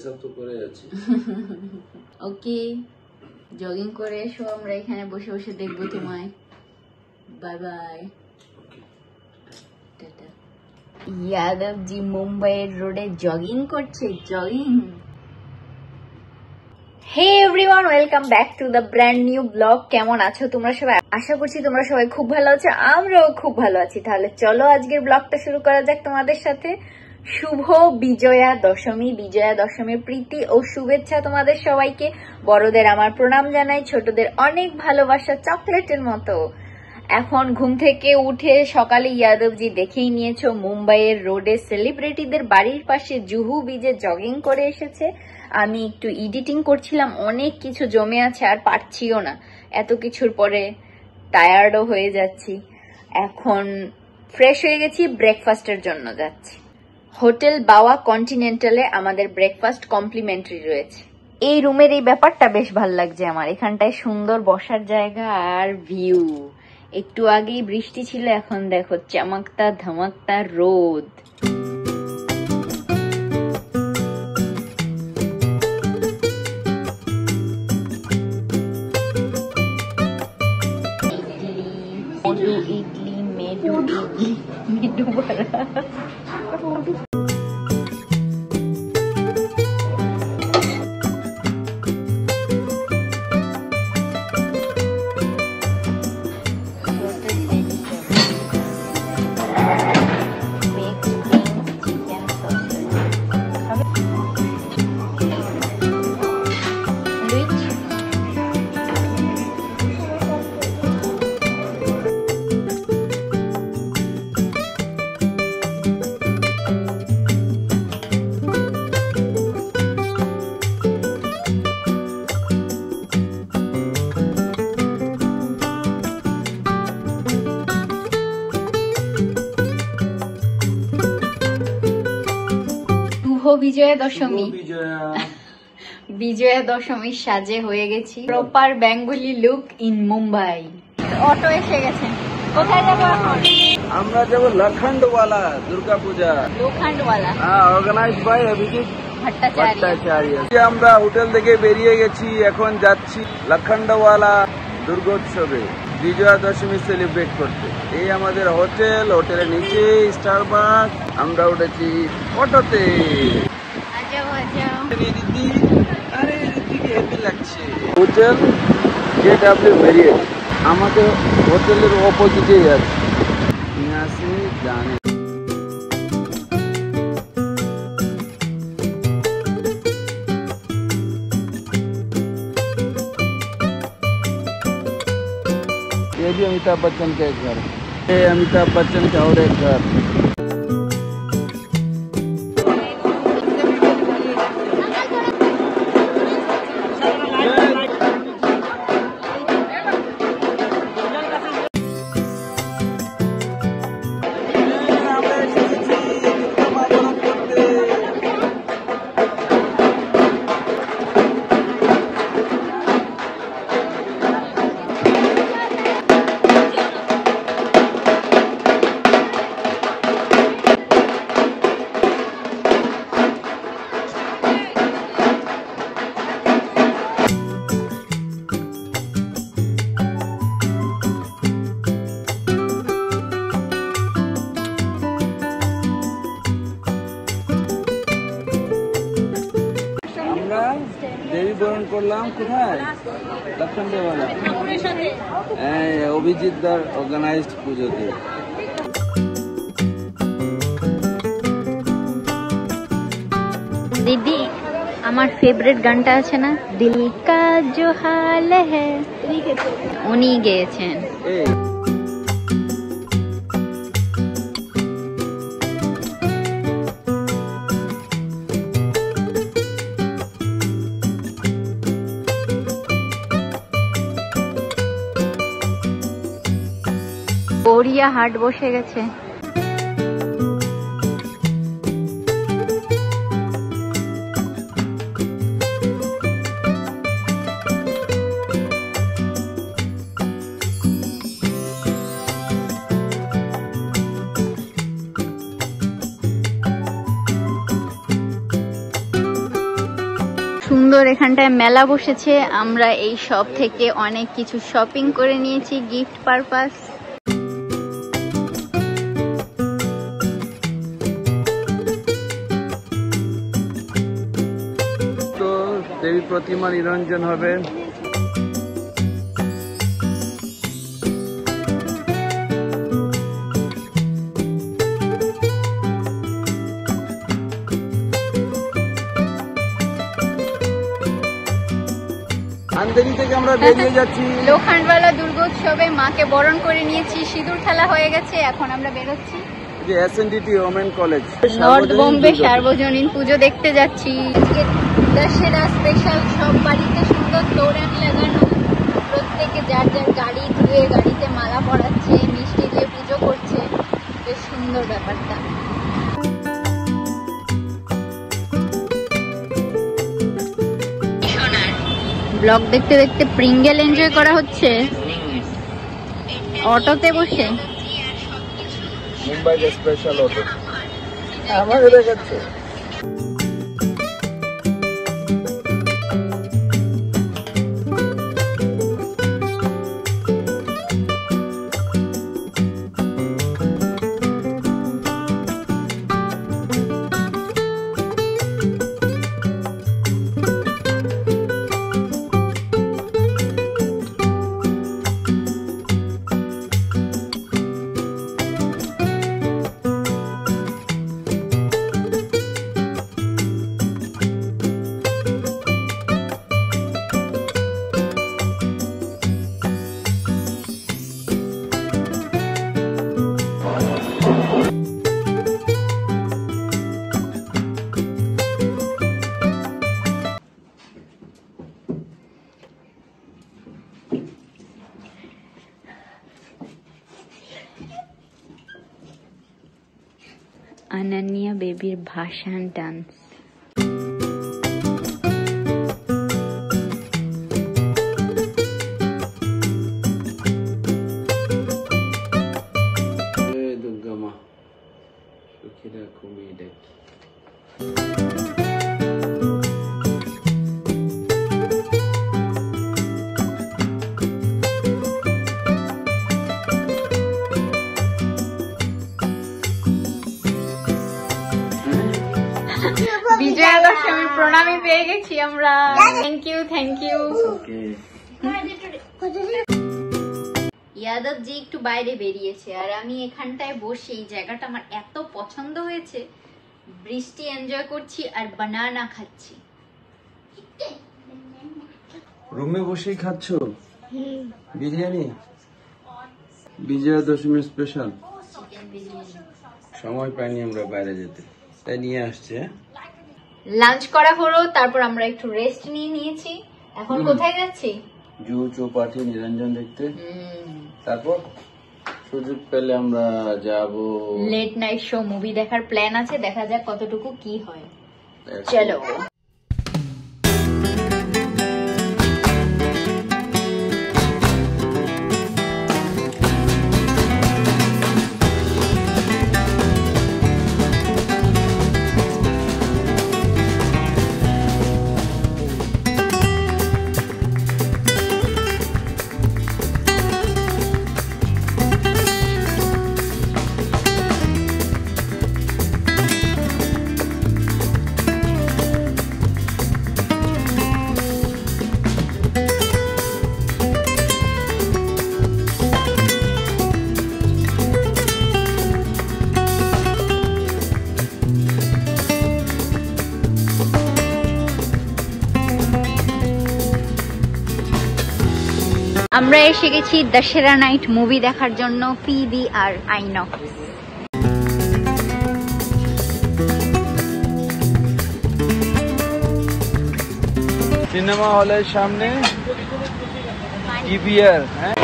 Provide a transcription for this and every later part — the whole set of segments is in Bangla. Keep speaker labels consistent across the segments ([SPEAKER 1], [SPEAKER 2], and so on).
[SPEAKER 1] পেশাব তো করে যাচ্ছি।
[SPEAKER 2] ওকে, জগিং করে এসো, আমরা এখানে বসে বসে দেখবো তোমায়। Bye bye, tata. Yadav ji মুম্বাইয়ের রোডে জগিং করছে, jogging. Hey everyone, welcome back to the brand new vlog. কেমন আছো তোমরা সবাই? আশা করছি তোমরা সবাই খুব ভালো আছো, আমরাও খুব ভালো আছি। তাহলে চলো আজকের ব্লগটা শুরু করা যাক তোমাদের সাথে। শুভ বিজয়া দশমী, বিজয়া দশমীর প্রীতি ও শুভেচ্ছা তোমাদের সবাইকে। বড়দের আমার প্রণাম জানাই, ছোটদের অনেক ভালোবাসা চকলেটের মতো। এখন ঘুম থেকে উঠে সকালে ইয়াদবজি দেখেই নিয়েছো, মুম্বাইয়ের রোডে সেলিব্রিটিদের বাড়ির পাশে জুহু বিচে জগিং করে এসেছে। আমি একটু এডিটিং করছিলাম, অনেক কিছু জমে আছে আর পারছিও না, এত কিছুর পরে টায়ার্ডও হয়ে যাচ্ছি। এখন ফ্রেশ হয়ে গেছি, ব্রেকফাস্টের জন্য যাচ্ছি। হোটেল বাওয়া কন্টিনেন্টালে আমাদের ব্রেকফাস্ট কমপ্লিমেন্টারি রয়েছে। এই রুমের এই ব্যাপারটা বেশ ভালো লাগছে আমার, এখানটায় সুন্দর বসার জায়গা আর ভিউ। একটু আগেই বৃষ্টি ছিল, এখন দেখো চমকতা ধমকতা রোদ। ইডলি মেডু বড়া। বিজয়া দশমী, বিজয়া দশমীর সাজে হয়ে গেছি। Proper Bengali look in Mumbai. Auto এসে গেছে, কোথায় যাবো এখন?
[SPEAKER 1] আমরা যাবো লখন্ডওয়ালা দুর্গা পূজা।
[SPEAKER 2] Lokhandwala,
[SPEAKER 1] organise by Abhijit
[SPEAKER 2] Bhattacharya.
[SPEAKER 1] আমরা হোটেল থেকে বেরিয়ে গেছি, এখন যাচ্ছি লখন্ডওয়ালা দুর্গোৎসবে বিজয়া দশমী সেলিব্রেট করতে। এই আমাদের হোটেল, হোটেলের নিচে স্টারবাকস। আমরা উঠেছি অটোতে। দিদি, আরে দিদিকে হেপি লাগছে। হোটেল JW মেরিয়েট আমাদের হোটেলের অপোজিটেই আছে। यहाँ से जाने ये भी अमिताभ बच्चन का एक घर, ये अमिताभ बच्चन का और एक घर। দেবী বরণ করলাম কোথায়? লখন্ডওয়ালা, অভিজিৎ দার অর্গানাইজড পুজোতে।
[SPEAKER 2] দিদি, আমার ফেভারিট গানটা আছে না, দিল কা জো হাল হ্যায়, উনি গেয়েছেন। গড়িয়া হাট বসে গেছে। এখানটায় মেলা বসেছে, আমরা এই শপ থেকে অনেক কিছু শপিং করে নিয়েছি গিফট পারপাস।
[SPEAKER 1] তো দেবী প্রতিমা নিরঞ্জন হবে। আন্দেরি থেকে আমরা বেরিয়ে যাচ্ছি।
[SPEAKER 2] লোখান্ডওয়ালা দুর্গোৎসবে মাকে বরণ করে নিয়েছি, সিঁদুর খেলা হয়ে গেছে, এখন আমরা বেরোচ্ছি
[SPEAKER 1] যে এসএনডিটি ওমেন কলেজ
[SPEAKER 2] নর্থ বোম্বে সার্বজনীন পুজো দেখতে যাচ্ছি। দশেরা স্পেশাল, সব বাড়িতে সুন্দর তোরণ লাগানো, প্রত্যেকে যার যার গাড়ি ধুয়ে গাড়িতে মালা পরাচ্ছে, মিষ্টি দিয়ে পুজো করছে, বেশ সুন্দর ব্যাপারটা। ব্লগ দেখতে দেখতে প্রিঙ্গেল এনজয় করা হচ্ছে অটোতে বসে।
[SPEAKER 1] মুম্বাই স্পেশাল অটো আমাকে দেখাচ্ছে।
[SPEAKER 2] अनन्या बेबीर भाषण डांस।
[SPEAKER 1] दुर्गा माँ सुखी रखो मेरे।
[SPEAKER 2] বিজয়া দশমীর প্রণামী পেয়ে গেছি আমরা। Thank you, thank you. Yadav ji একটু বাইরে বেরিয়েছে আর আমি এখানটায় বসে, এই জায়গাটা আমার এত পছন্দ হয়েছে, বৃষ্টি এনজয় করছি আর বানানা খাচ্ছি।
[SPEAKER 1] রুমে বসেই খাচ্ছ বিরিয়ানি? বিজয়া দশমী স্পেশাল। সময় পাইনি আমরা বাইরে যেতে, তাই নিয়ে আসছে।
[SPEAKER 2] লাঞ্চ করা হলো, তারপর আমরা একটু রেস্ট নিয়ে নিয়েছি। এখন কোথায় যাচ্ছি?
[SPEAKER 1] জু চৌপাটি নিরঞ্জন দেখতে। তারপর সুযোগ পেলে আমরা যাব
[SPEAKER 2] লেট নাইট শো মুভি দেখার প্ল্যান আছে, দেখা যাক কতটুকু কি হয়। চলো। আমরা এসে গেছি দশেরা নাইট মুভি দেখার জন্য PVR আইনক্স।
[SPEAKER 1] সিনেমা হলের সামনে PVR। হ্যাঁ,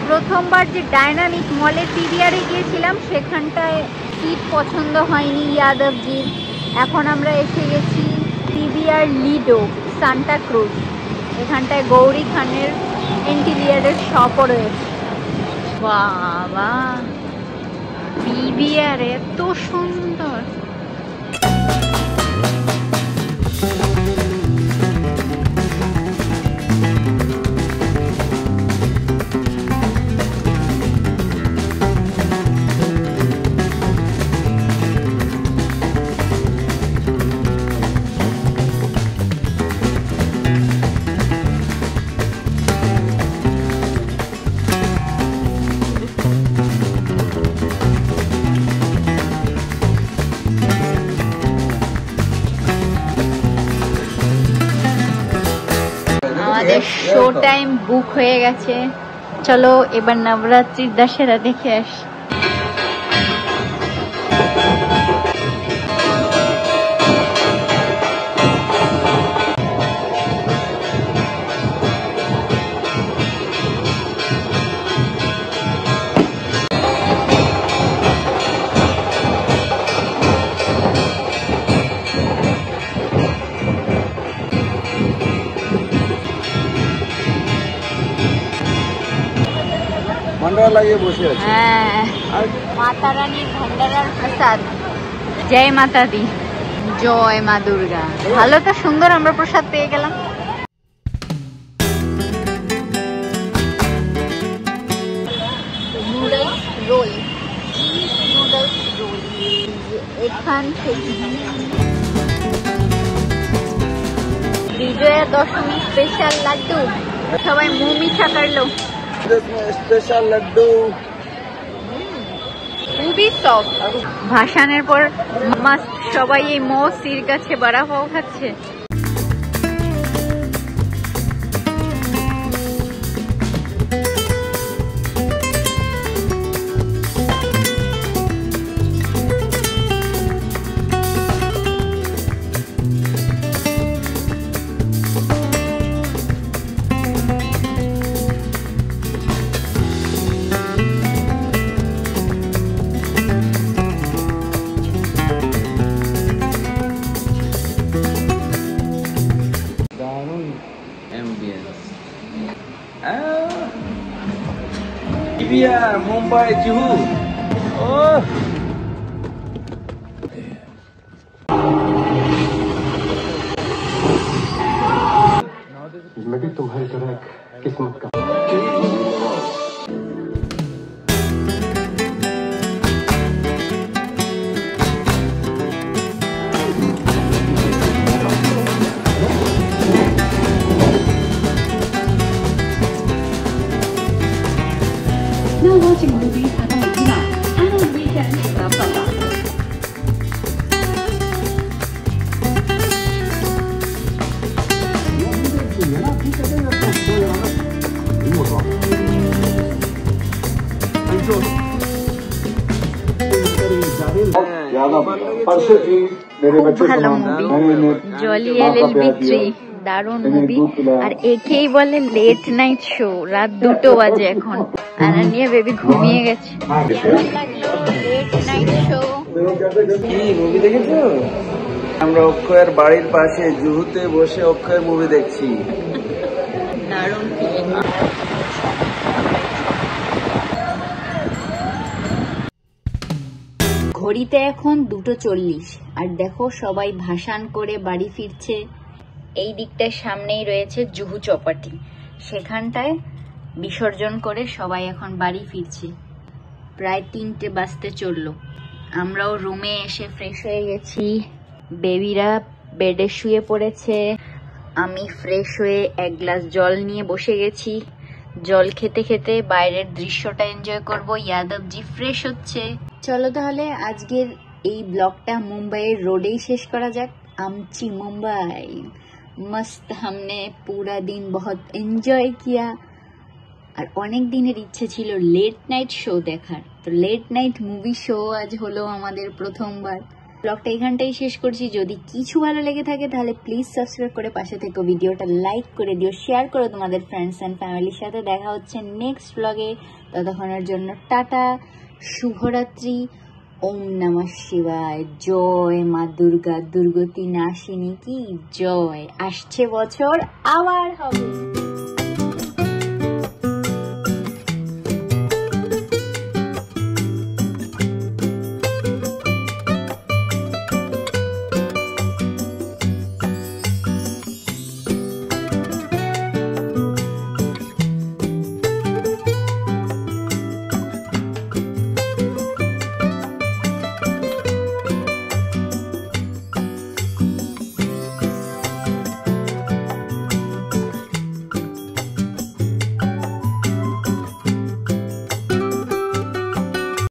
[SPEAKER 2] প্রথমবার যে ডায়নামিক মলের PVR-এ গিয়েছিলাম সেখানটায় সিট পছন্দ হয়নি ইয়াদবজির। এখন আমরা এসে গেছি PVR ইন্টিরিয়ার লিডো সান্টা ক্রুজ। এখানটায় গৌরী খানের ইন্টিরিয়ারের শপও রয়েছে। বাবা, পিভিআর এত সুন্দর। আমাদের শো টাইম বুক হয়ে গেছে, চলো এবার নবরাত্রির দশেরা দেখে আসি।
[SPEAKER 1] ভান্ডার লাগিয়ে বসে আছে।
[SPEAKER 2] হ্যাঁ, মাতা রানীর ভান্ডারার প্রসাদ। জয় মাতা দি, জয় মা দুর্গা। ভালো তো সুন্দর আমরা প্রসাদ পেয়ে গেলাম। নুডলস রোল, নুডলস রোল এখান থেকে বিজয়া দশমী স্পেশাল লাড্ডু। সবাই মুমিঠা করলো।
[SPEAKER 1] স্পেশাল লাড্ডু
[SPEAKER 2] খুবই সফট। ভাসানের পর মাস্ট সবাই এই মৌসির কাছে বড়া পাও খাচ্ছে।
[SPEAKER 1] মুম্বাই জুহু।
[SPEAKER 3] मैं भी तुम्हारी तरह एक किस्मत का।
[SPEAKER 4] Now watching movies at our Villa and on weekends Rapala.
[SPEAKER 2] ভালো মুভি, জলি LLB3 দারুণ মুভি। আর একেই বলে লেট নাইট শো। রাত 2টো বাজে এখন। আনানিয়া বেবি ঘুমিয়ে গেছে। কেমন লাগলো লেট নাইট শো?
[SPEAKER 1] কি মুভি দেখেছো? আমরা অক্ষয়ের বাড়ির পাশে জুহুতে বসে অক্ষয়ের মুভি দেখছি।
[SPEAKER 2] দারুণ ফিলিং। ঘড়িতে এখন 2:40 আর দেখো সবাই ভাসান করে বাড়ি ফিরছে। এই দিকটায় সামনেই রয়েছে জুহু চৌপাটি, সেখানটায় বিসর্জন করে সবাই এখন বাড়ি ফিরছে। প্রায় 3টে বাজতে চললো। আমরাও রুমে এসে ফ্রেশ হয়ে গেছি। বেবিরা বেডে শুয়ে পড়েছে। আমি ফ্রেশ হয়ে এক গ্লাস জল নিয়ে বসে গেছি। জল খেতে খেতে বাইরের দৃশ্যটা এনজয় করব। যাদবজি ফ্রেশ হচ্ছে। চলো তাহলে আজকের এই ব্লগটা মুম্বাইয়ের রোডেই শেষ করা যাক। আমচি मुंबई मस्त। हमने पूरा दिन बहुत एंजॉय किया। আর অনেক দিনের ইচ্ছে ছিল লেট নাইট শো দেখার, তো লেট নাইট মুভি শো আজ হলো আমাদের প্রথমবার। ব্লগটা এখানটাই শেষ করছি। যদি কিছু ভালো লেগে থাকে তাহলে প্লিজ সাবস্ক্রাইব করে পাশে থেকে ভিডিওটা লাইক করে দিও, শেয়ার করো তোমাদের ফ্রেন্ডস অ্যান্ড ফ্যামিলির সাথে। দেখা হচ্ছে নেক্সট ব্লগে। ততক্ষণের জন্য টাটা, শুভরাত্রি, ওম নমঃ শিবায়, জয় মা দুর্গা, দুর্গতি নাশিনী কি জয়। আসছে বছর আবার হবে।